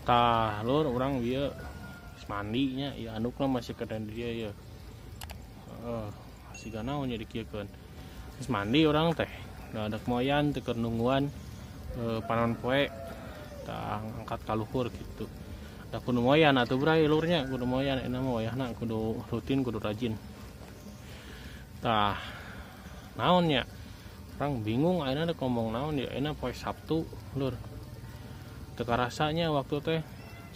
Tah lur orang dia mandinya ya anukna masih keren dia ya masih ganaon jadi kieukeun geus mandi orang teh da ada moyan teu keur nungguan panon poe tah angkat ka luhur gitu da kudu moyan atuh bray lurnya kudu moyan enak mah wayahna kudu rutin kudu rajin tah naonnya orang bingung ayeuna ada ngomong naon ya enak poe Sabtu lur teu karasanya waktu teh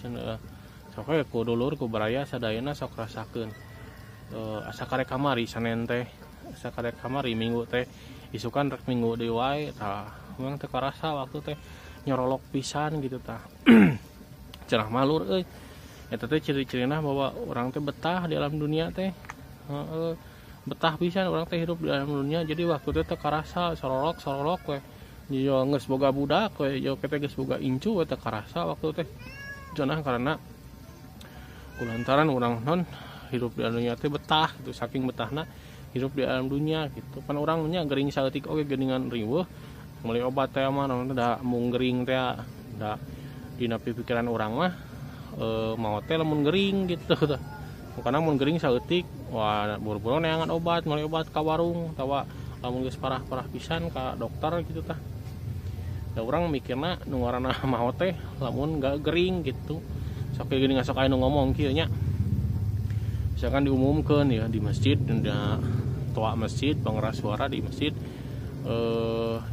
cenah sok we kudu lur ku baraya sadayana sok rasakeun asa karek kamari Senin teh asa karek kamari Minggu teh isukan rek Minggu deui wae tah urang teu karasa waktu teh nyorolok pisan gitu tah cenah mah lur euy eta teh ciri-cirina bahwa urang teh betah di alam dunia teh betah pisan urang teh hidup di alam dunia jadi waktu teh teu karasa sorolok we yo geus boga budak we yo kete geus boga incu we teu karasa waktu teh cenah karena kulantaran urang non hidup di alam dunia teh betah gitu saking betahna hidup di alam dunia gitu kan urang nya gering saeutik oge geuningan riweuh meuli obat teh mah naon da mung gering teh da dina pikiran urang mah maot teh lamun gering gitu tah karena mun gering saeutik wah buru-buru neangan obat meuli obat ka warung tawa lamun geus parah-parah pisan ka dokter gitu tah da urang mikirna nu ngaranna maot teh lamun gak gering gitu sok geuning sok aya nu ngomong kieu nya misalkan diumumkeun ya di masjid da toa masjid pengeras suara di masjid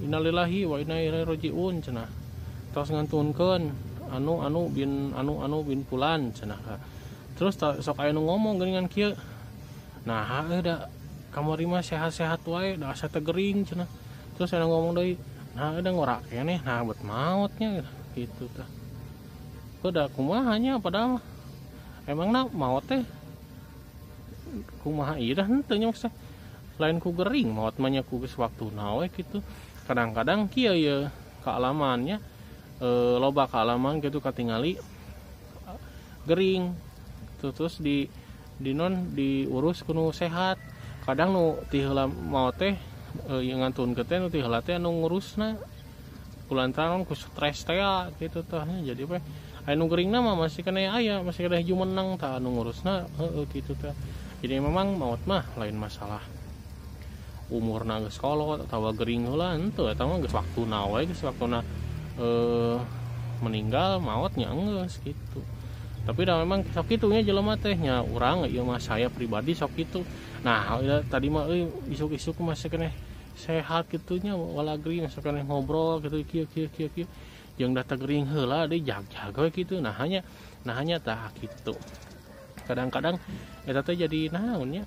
innalillahi wa inna ilaihi rajiun cenah tos ngantunkeun anu bin fulan cenah terus sok aya nu ngomong geuningan kieu nah da kamari mah sehat-sehat wae da asa teu gering cenah terus aya ngomong deui nah ada ngora keneh nah buat mautnya gitu tah kuda kumaha nya padahal emangna maut teh kumaha ieu dah henteu nya maksudna lain ku gering maut mah nya ku geus waktuna we kitu kadang-kadang kieu ye kaalamannya loba kaalaman kitu katingali gering terus di non diurus kudu sehat kadang nu ti heula maut teh yang ngantun teh nu ti heula teh anu ngurusna kulantaran ku stres teh gitu tah jadi we anu geuringna mah masih kena aya masih kena hiju menang tah anu ngurusna gitu tah jadi memang maut mah lain masalah umurna geus kolot atawa gering heula henteu eta mah geus waktuna we geus waktuna meninggal mautnya geus gitu tapi dah memang sok kitu nya jelema teh nya urang ieu mah saya pribadi sok kitu nah tadi mah isuk-isuk masih kena sehat gitunya wala gering masih kena ngobrol gitu kieu jeung data gering heula deui jag-jag we kitu nah hanya tah kitu kadang-kadang eta teh jadi naon nya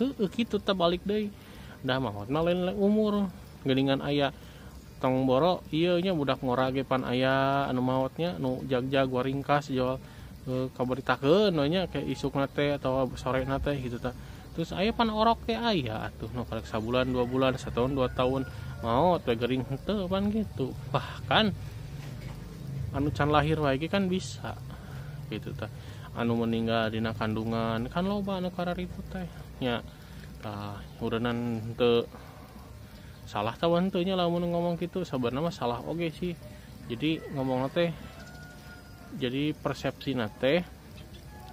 heueuh kitu teh balik deui da maot mah lain umur geuningan aya tong boro ieu nya budak ngora ge pan aya anu maotnya nu jag-jag waringkas jual kabaritakeun we nya kayak isukna teh atawa sorena teh gitu tah terus aya pan orok teh aya atuh nu karek sabulan 2 bulan 1 tahun 2 tahun maot we gering henteu pan gitu bahkan anu can lahir wae kan bisa gitu tah anu meninggal dina kandungan kan loba anu kararibu teh nya tah ureunan teu salah tah henteu nya lamun ngomong kitu sabarna mah salah oge sih jadi ngomongna teh jadi persepsi teh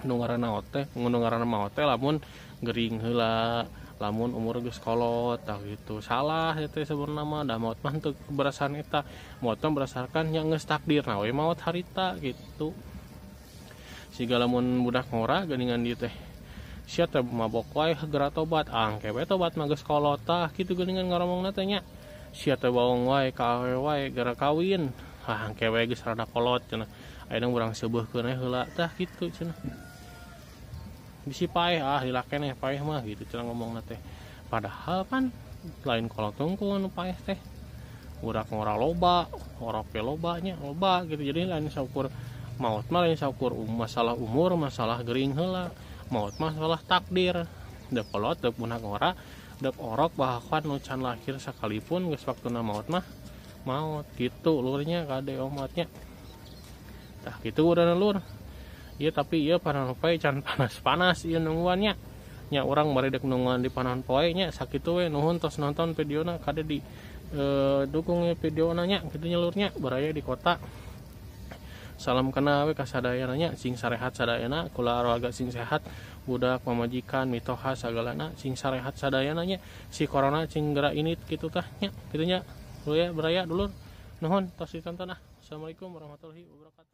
nu ngaranna maot teh lamun gering heula lamun umur geus kolot tah gitu salah eta sebenarnya mah da maot mah teu berdasarkan eta maot mah berdasarkan nya geus takdirna we maot harita gitu siga lamun budak ngora geuningan dieu teh sia teh mabok wae geura tobat angke we tobat mah geus kolot tah kitu geuningan ngomongna teh nya sia teh bawong wae ka wae geura kawin angke we geus rada kolot cenah ayeuna urang seubeuhkeun heula tah kitu cenah bisi paeh lila keneh paeh mah gitu cenah ngomongna teh padahal kan lain kolot tungku anu paeh teh budak ngora loba orok ge loba gitu jadi lain saukur maot mah lain saukur masalah umur masalah gering heula maot mah masalah takdir da kolot da budak ngora da orok bahkan nu can lahir sakalipun geus waktuna maot mah maot gitu lurnya kade omatnya tah gitu udah lur ieu tapi ieu panahan poe can panas-panas ieu nungguannya nya urang bari dek nungguan di panahan poe nya sakitu we nuhun tos nonton videona kade di dukung videona nya kitu nya lurnya baraya di kota salam kenal we ka sadayana nya sing sarehat sadayana keluarga sing sehat budak pamajikan mitoha sagalana sing sarehat sadayana nya si corona sing geura ini kitu tah nya kitu nya. Dulu ya beraya dulur nuhun tos ditonton. Assalamualaikum warahmatullahi wabarakatuh.